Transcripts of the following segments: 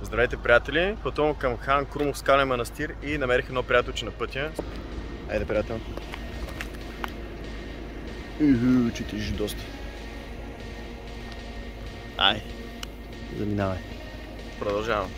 Здравейте, приятели! Пътувам към Хан Крумов скален манастир и намерих едно приятелче на пътя. Айде, приятел! Че тежи доста. Ай! Заминавай. Продължавам.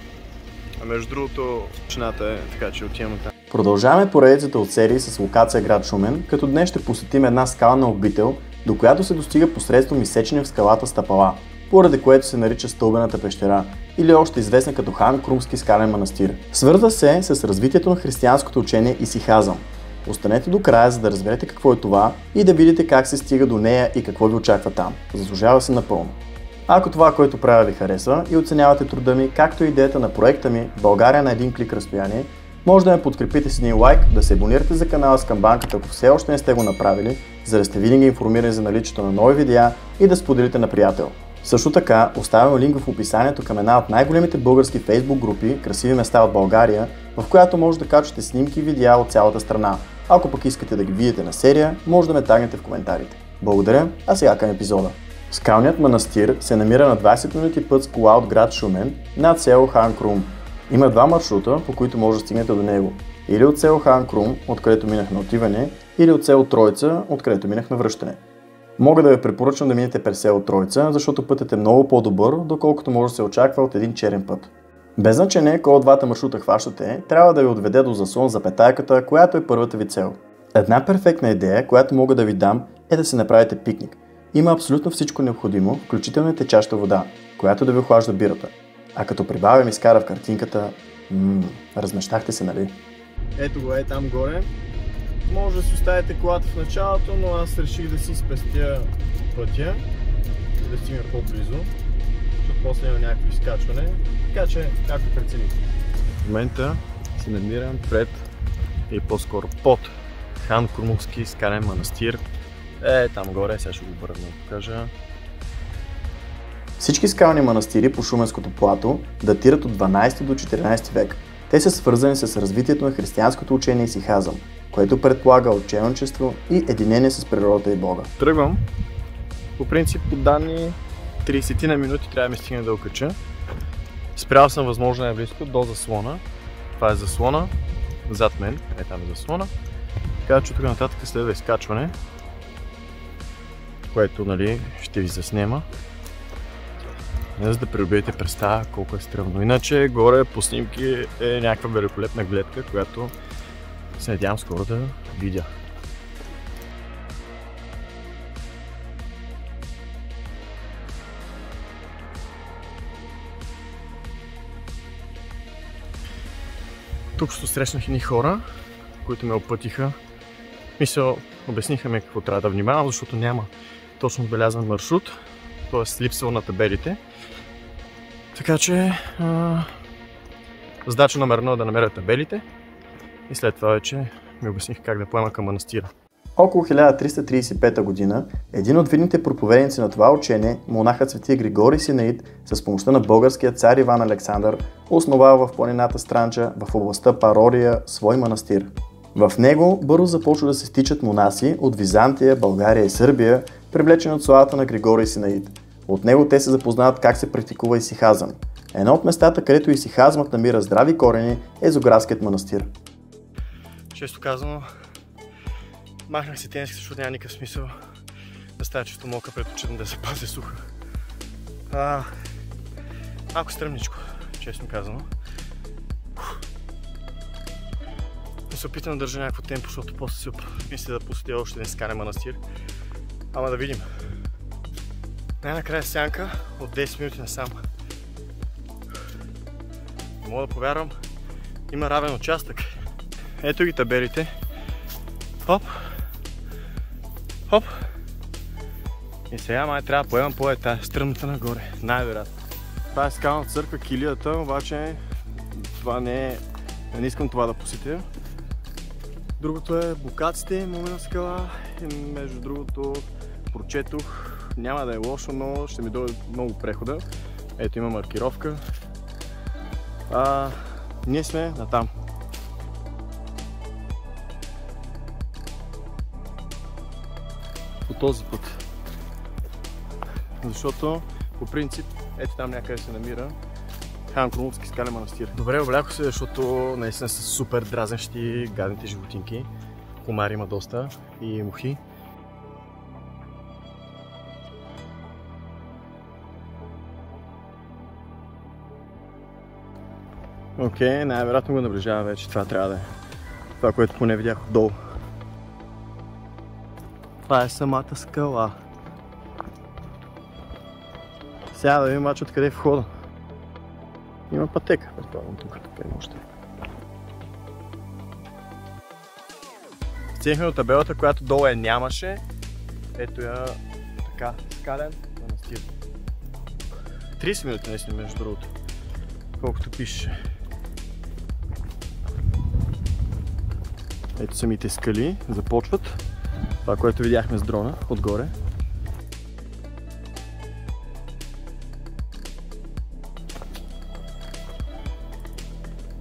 А между другото, общината е така, че отивам там. Продължаваме поредицата от серии с локация град Шумен, като днес ще посетим една скална обител, до която се достига посредством изсечени в скалата стъпала, поради което се нарича Стълбената пещера, или още известна като Хан Крумски скален манастир. Свързва се с развитието на християнското учение исихазъм. Останете до края, за да разберете какво е това и да видите как се стига до нея и какво ви очаква там. Заслужава се напълно. Ако това, което правя, ви харесва и оценявате труда ми, както и идеята на проекта ми България на един клик разстояние, може да ме подкрепите с един лайк, да се абонирате за канала с камбанката, ако все още не сте го направили, за да сте винаги информирани за наличието на нови видеа и да споделите на приятел. Също така, оставям линк в описанието към една от най-големите български фейсбук групи Красиви места от България, в която може да качвате снимки и видеа от цялата страна. Ако пък искате да ги видите на серия, може да ме тагнете в коментарите. Благодаря, а сега към епизода. Скалният манастир се намира на 20 минути път с кола от град Шумен над село Хан Крум. Има два маршрута, по които може да стигнете до него. Или от село Хан Крум, откъдето минах на отиване, или от село Троица, откъдето минах на връщане. Мога да ви препоръчам да минете през село Троица, защото пътят е много по-добър, доколкото може да се очаква от един черен път. Без значение кой от двата маршрута хващате, трябва да ви отведе до заслон за петайката, която е първата ви цел. Една перфектна идея, която мога да ви дам, е да си направите пикник. Има абсолютно всичко необходимо, включително и течаща вода, която да ви охлажда бирата. А като прибавям изкара в картинката, размещахте се, нали? Ето го е там горе. Може да си оставите колата в началото, но аз реших да си спестя пътя и да стигна по-близо, защото после има някакво изкачване, така че както прецените. В момента се намирам пред или по-скоро под Хан Крумовски скален манастир. Там горе, сега ще го обърна да покажа. Всички скални манастири по Шуменското плато датират от 12 до 14 век. Те са свързани с развитието на християнското учение исихазъм, което предполага отчелничество и единение с природата и Бога. Тръгвам. По принцип, по данни 30 на минути трябва да ми стигне да окача. Спрял съм възможно най-близко до заслона. Това е заслона. Зад мен. Там е заслона. Така че тук нататък следва изкачване, което, нали, ще ви заснема, за да придобиете представа колко е стръмно. Иначе горе по снимки е някаква великолепна гледка, която се надявам скоро да видя. Тук ще срещнах едни хора, които ме опътиха. Обясниха ми какво трябва да внимавам, защото няма точно отбелязан маршрут, т.е. липсва на табелите. Така че задача номер 1 е да намеря табелите и след това вече ми обясних как да поема към манастира. Около 1335 година един от видните проповедници на това учение, монахът свети Григорий Синаид, с помощта на българския цар Иван Александър, основава в планината Странджа в областта Парория свой манастир. В него бързо започва да се стичат монаси от Византия, България и Сърбия, привлечени от славата на Григорий Синаид. От него те се запознават как се практикува исихазъм. Едно от местата, където исихазмът намира здрави корени, е Зографският манастир. Често казано, махнах си тениски, защото няма никакъв смисъл да става чисто мокра, предпочитам да се пази суха. Малко стръмничко, честно казано. Но се опитам да държа някакво темпо, защото после си мисля да посетя още един скален манастир. Ама да видим. Най-накрая сянка от 10 минути насам. Не мога да повярвам, има равен участък. Ето ги табелите. Хоп. Хоп. И сега май трябва да поемам по тази стръмната нагоре. Най-вероятно. Това е скална църква, килията, обаче това не искам това да посетя. Другото е Букаците, Мумена скала и между другото прочетох, няма да е лошо, но ще ми дойде много прехода. Ето има маркировка. Ние сме натам. По този път. Защото по принцип, ето там някъде се намира Хан Крумовски скален манастир. Добре, облякох се, защото наистина са супер дразнещи гадните животинки. Комари има доста и мухи. Окей, най-вероятно го наближава вече. Това трябва да е. Това, което поне видях отдолу. Това е самата скала. Сега да видим обаче откъде е входа. Има пътека, предполагам тук, така има още. Стигнахме до табелата, която долу я нямаше. Ето я така, скален манастир. 30 минути наистина между другото. Колкото пише. Ето самите скали започват. Това, което видяхме с дрона отгоре.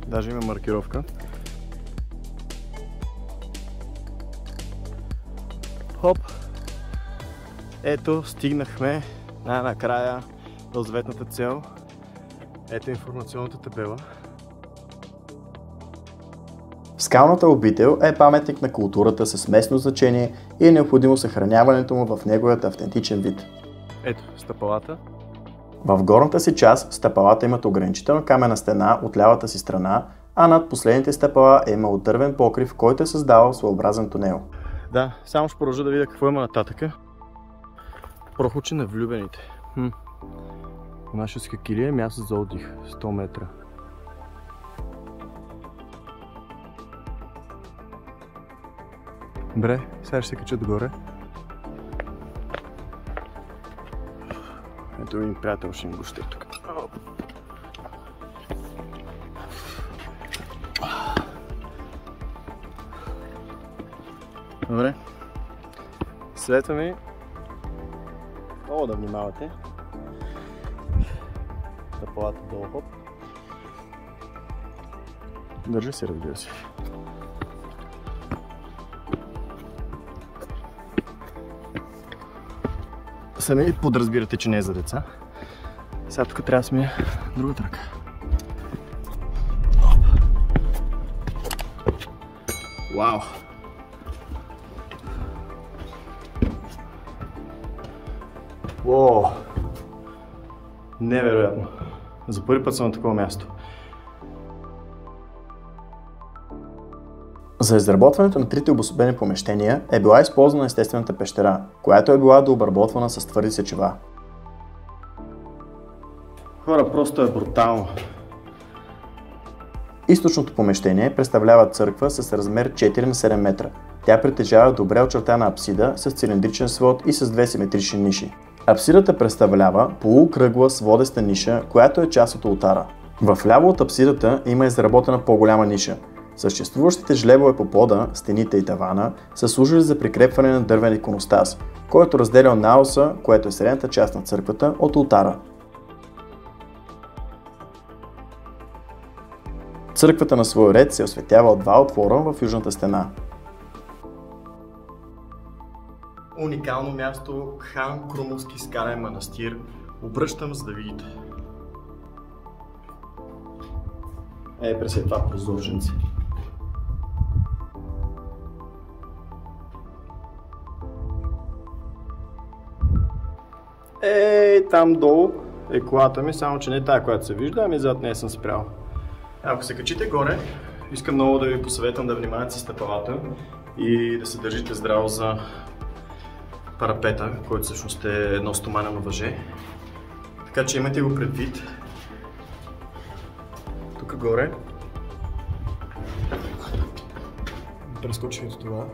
Даже има маркировка. Хоп! Ето, стигнахме най-накрая до заветната цел. Ето информационната табела. Скалната обител е паметник на културата с местно значение и е необходимо съхраняването му в неговият автентичен вид. Ето стъпалата. В горната си част стъпалата имат ограничителна каменна стена от лявата си страна, а над последните стъпала е имало дървен покрив, който е създавал своеобразен тунел. Да, само ще продължа да видя какво има нататъка. Прохоче на влюбените. Нашата килия е място за отдих. 100 метра. Добре, сега ще се кача догоре. Ето един приятел ще им гощи тук. Добре. Следва ми. Много да внимавате. Стъпалата долу, хоп. Държа се, разбира се. Сами подразбирате, че не е за деца. Сега тук трябва да смия другата ръка. Вау! Уоу! Невероятно! За първи път съм на такова място. За изработването на трите обособени помещения е била използвана естествената пещера, която е била дообработвана с твърди сечива. Хора, просто е брутално. Източното помещение представлява църква с размер 4 на 7 метра. Тя притежава добре очертана апсида с цилиндричен свод и с две симетрични ниши. Апсидата представлява полукръгла сводеста ниша, която е част от олтара. Вляво от апсидата има изработена по-голяма ниша. Съществуващите жлебове по пода, стените и тавана са служили за прикрепване на дървен иконостас, който разделя наоса, което е средната част на църквата, от олтара. Църквата на своя ред се осветява от два отвора в южната стена. Уникално място, Хан Крумовски скален манастир. Обръщам, за да видите. През това прозорченци. Там долу е колата ми, само че не тая, която се вижда, ами зад нея съм спрял. Ако се качите горе, искам много да ви посъветвам да внимавате с стъпалата и да се държите здраво за парапета, който всъщност е едно стоманено въже. Така че имайте го предвид. Тук горе. Прескочих ето това,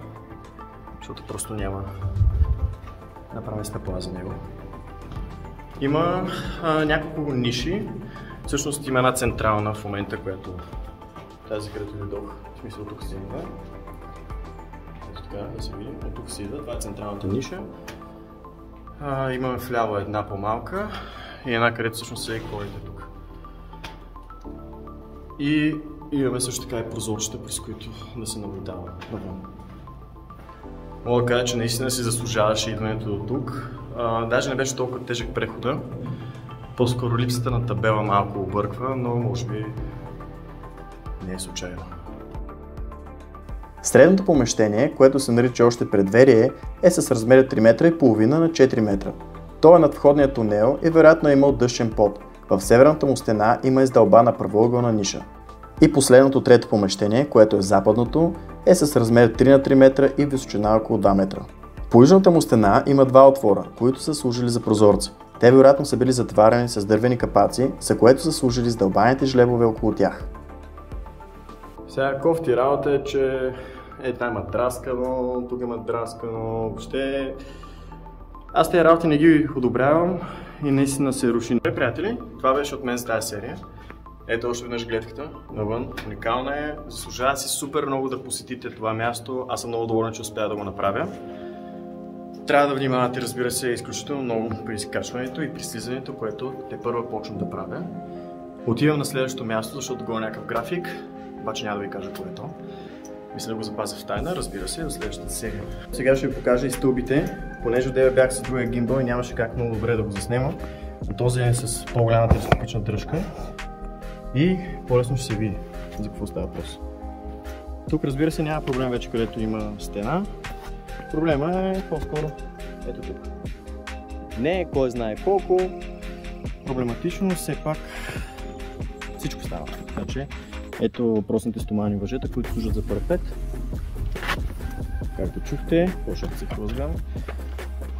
защото просто няма направен стъпала за него. Има няколко ниши. Всъщност има една централна в момента, която тази, където дойдох, в смисъл тук си идва. Ето така, да се видим, от тук си идва, това е централната ниша. Имаме вляво една по-малка и една, където всъщност са колите тук. И имаме също така и прозорчета, през които да се наблюдава навън. Мога да кажа, че наистина си заслужаваше идването до тук. Даже не беше толкова тежък прехода. По-скоро липсата на табела малко обърква, но може би не е случайно. Средното помещение, което се нарича още предверие, е с размер 3,5 м на 4 метра. То е над входния тунел и вероятно е имал дъшен под. В северната му стена има издълбана правоъгълна ниша. И последното трето помещение, което е западното, е с размер 3 на 3 метра и височина около 2 метра. По южната му стена има два отвора, които са служили за прозорци. Те вероятно са били затваряни с дървени капаци, за което са служили издълбаните жлебове около тях. Сега кофти работа е, че там има драскано, тук има драскано, въобще аз тези работи не ги одобрявам и наистина се руши. Приятели, това беше от мен за тази серия. Ето още веднъж гледката навън, уникална е, заслужава си супер много да посетите това място, аз съм много доволен, че успя да го направя. Трябва да внимавате, разбира се, изключително много при изкачването и при слизането, което те първа почвам да правя. Отивам на следващото място, защото го е някакъв график, обаче няма да ви кажа кое е то. Мисля да го запазя в тайна, разбира се, до следващата серия. Сега ще ви покажа и стълбите, понеже отдеве бях с другия гимбъл и нямаше как много добре да го заснемам. Този е с по-голяма телескопична дръжка и по-лесно ще се види за какво става въпрос. Тук, разбира се, няма проблем вече, където има стена. Проблема е по-скоро ето тук. Не е кой знае колко проблематично, все пак всичко става. Значи, ето въпросните стомани въжета, които служат за парапет. Както чухте, почват се хлъзгам.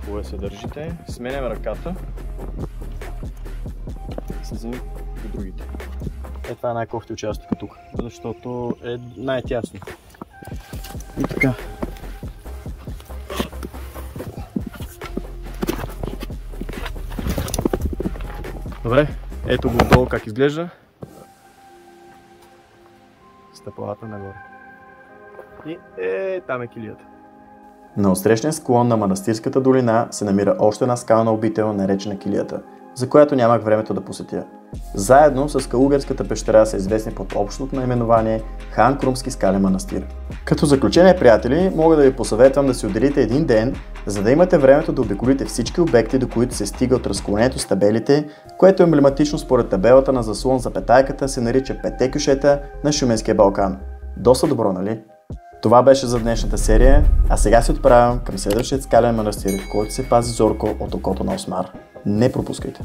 Хубаво се държите. Сменяме ръката. Слизам до другите. Това е най-кофти участъка тук, защото е най-тясно. И така. Добре, ето го отдолу как изглежда. Стъпалата нагоре. И там е килията. На отсрещния склон на Манастирската долина се намира още една скална обител, наречена Килията, за която нямах времето да посетя. Заедно с Калугерската пещера са известни под общото наименование Хан Крумски скален манастир. Като заключение, приятели, мога да ви посъветвам да си отделите един ден, за да имате времето да обиколите всички обекти, до които се стига от разклонението с табелите, което емблематично според табелата на заслон за петайката се нарича Петте кюшета на Шуменския Балкан. Доста добро, нали? Това беше за днешната серия, а сега се отправям към следващия скален манастир, който се пази зорко от окото на Осмар. Не пропускайте!